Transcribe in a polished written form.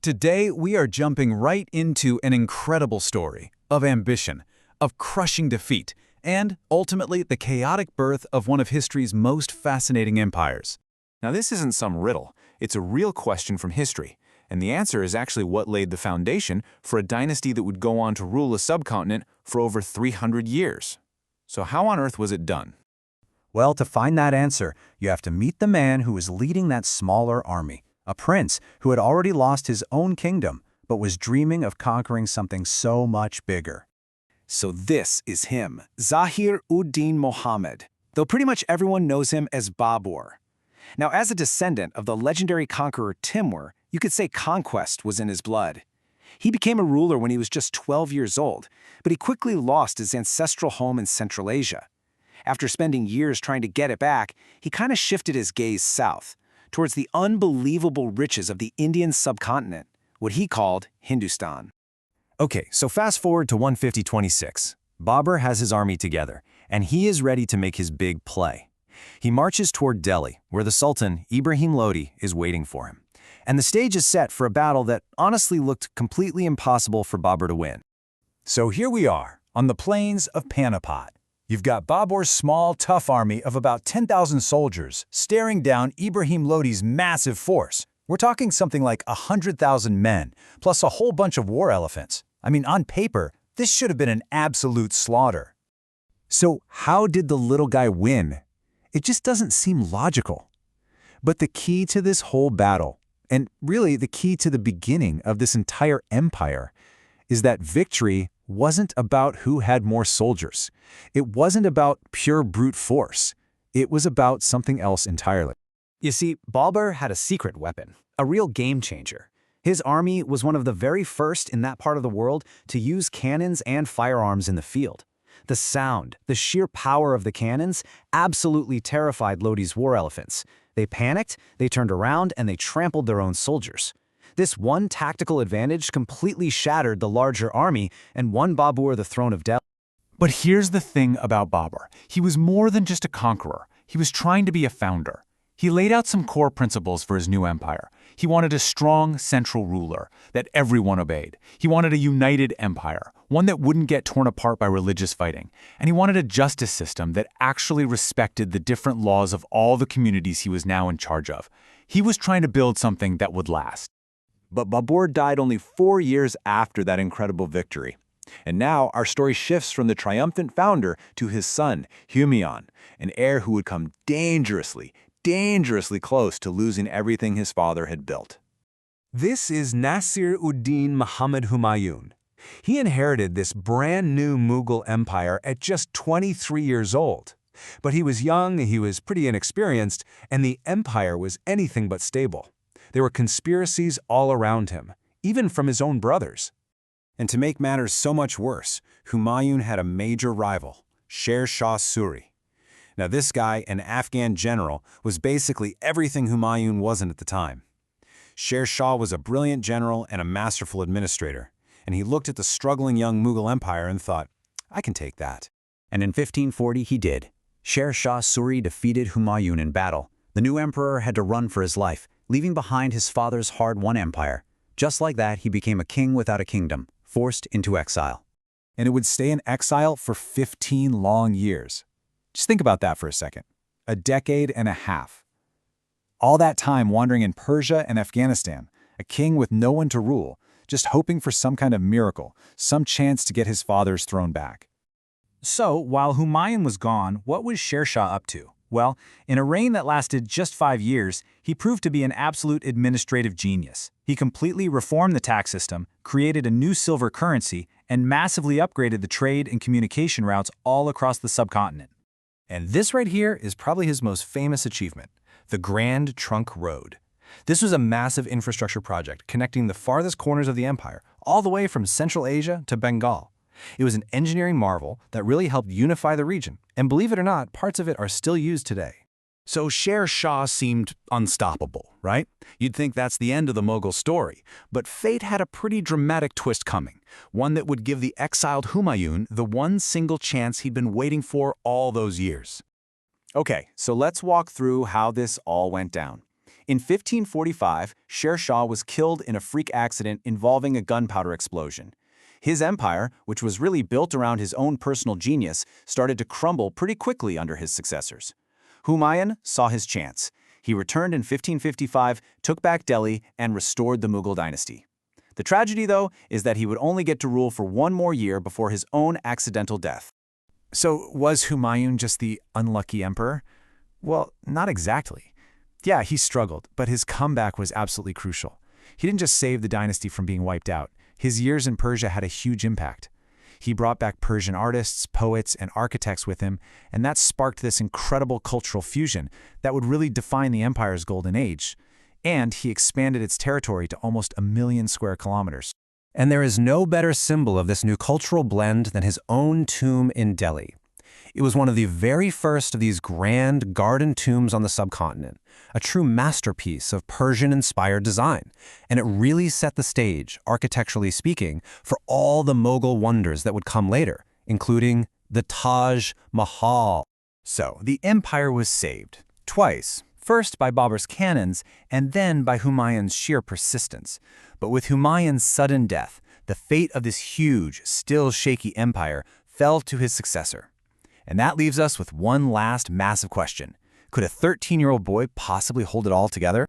Today, we are jumping right into an incredible story of ambition, of crushing defeat, and, ultimately, the chaotic birth of one of history's most fascinating empires. Now, this isn't some riddle. It's a real question from history, and the answer is actually what laid the foundation for a dynasty that would go on to rule a subcontinent for over 300 years. So how on earth was it done? Well, to find that answer, you have to meet the man who was leading that smaller army, a prince who had already lost his own kingdom, but was dreaming of conquering something so much bigger. So this is him, Zahir-ud-Din Muhammad, though pretty much everyone knows him as Babur. Now, as a descendant of the legendary conqueror Timur, you could say conquest was in his blood. He became a ruler when he was just 12 years old, but he quickly lost his ancestral home in Central Asia. After spending years trying to get it back, he kind of shifted his gaze south, towards the unbelievable riches of the Indian subcontinent, what he called Hindustan. Okay, so fast forward to 150-26. Babur has his army together, and he is ready to make his big play. He marches toward Delhi, where the Sultan, Ibrahim Lodi, is waiting for him. And the stage is set for a battle that honestly looked completely impossible for Babur to win. So here we are, on the plains of Panipat. You've got Babur's small, tough army of about 10,000 soldiers staring down Ibrahim Lodi's massive force. We're talking something like 100,000 men, plus a whole bunch of war elephants. I mean, on paper, this should have been an absolute slaughter. So how did the little guy win? It just doesn't seem logical. But the key to this whole battle, and really the key to the beginning of this entire empire, is that victory wasn't about who had more soldiers. It wasn't about pure brute force. It was about something else entirely. You see, Babur had a secret weapon, a real game changer. His army was one of the very first in that part of the world to use cannons and firearms in the field. The sound, the sheer power of the cannons absolutely terrified Lodi's war elephants. They panicked, they turned around, and they trampled their own soldiers. This one tactical advantage completely shattered the larger army and won Babur the throne of Delhi. But here's the thing about Babur. He was more than just a conqueror. He was trying to be a founder. He laid out some core principles for his new empire. He wanted a strong central ruler that everyone obeyed. He wanted a united empire, one that wouldn't get torn apart by religious fighting. And he wanted a justice system that actually respected the different laws of all the communities he was now in charge of. He was trying to build something that would last. But Babur died only 4 years after that incredible victory. And now our story shifts from the triumphant founder to his son, Humayun, an heir who would come dangerously close to losing everything his father had built. This is Nasir-ud-Din Muhammad Humayun. He inherited this brand new Mughal Empire at just 23 years old. But he was young, he was pretty inexperienced, and the empire was anything but stable. There were conspiracies all around him, even from his own brothers. And to make matters so much worse, Humayun had a major rival, Sher Suri. Now this guy, an Afghan general, was basically everything Humayun wasn't at the time. Sher Shah was a brilliant general and a masterful administrator, and he looked at the struggling young Mughal Empire and thought, I can take that. And in 1540 he did. Sher Suri defeated Humayun in battle. The new emperor had to run for his life, leaving behind his father's hard-won empire. Just like that, he became a king without a kingdom, forced into exile. And it would stay in exile for 15 long years. Just think about that for a second. A decade and a half. All that time wandering in Persia and Afghanistan, a king with no one to rule, just hoping for some kind of miracle, some chance to get his father's throne back. So, while Humayun was gone, what was Sher Shah up to? Well, in a reign that lasted just 5 years, he proved to be an absolute administrative genius. He completely reformed the tax system, created a new silver currency, and massively upgraded the trade and communication routes all across the subcontinent. And this right here is probably his most famous achievement, the Grand Trunk Road. This was a massive infrastructure project connecting the farthest corners of the empire, all the way from Central Asia to Bengal. It was an engineering marvel that really helped unify the region, and believe it or not, parts of it are still used today. So Sher Shah seemed unstoppable, right? You'd think that's the end of the Mughal story. But fate had a pretty dramatic twist coming, one that would give the exiled Humayun the one single chance he'd been waiting for all those years. Okay, so let's walk through how this all went down. In 1545, Sher Shah was killed in a freak accident involving a gunpowder explosion. His empire, which was really built around his own personal genius, started to crumble pretty quickly under his successors. Humayun saw his chance. He returned in 1555, took back Delhi, and restored the Mughal dynasty. The tragedy, though, is that he would only get to rule for one more year before his own accidental death. So was Humayun just the unlucky emperor? Well, not exactly. Yeah, he struggled, but his comeback was absolutely crucial. He didn't just save the dynasty from being wiped out. His years in Persia had a huge impact. He brought back Persian artists, poets, and architects with him, and that sparked this incredible cultural fusion that would really define the empire's golden age. And he expanded its territory to almost 1 million square kilometers. And there is no better symbol of this new cultural blend than his own tomb in Delhi. It was one of the very first of these grand garden tombs on the subcontinent, a true masterpiece of Persian-inspired design, and it really set the stage, architecturally speaking, for all the Mughal wonders that would come later, including the Taj Mahal. So, the empire was saved, twice. First by Babur's cannons, and then by Humayun's sheer persistence. But with Humayun's sudden death, the fate of this huge, still shaky empire fell to his successor. And that leaves us with one last massive question. Could a 13-year-old boy possibly hold it all together?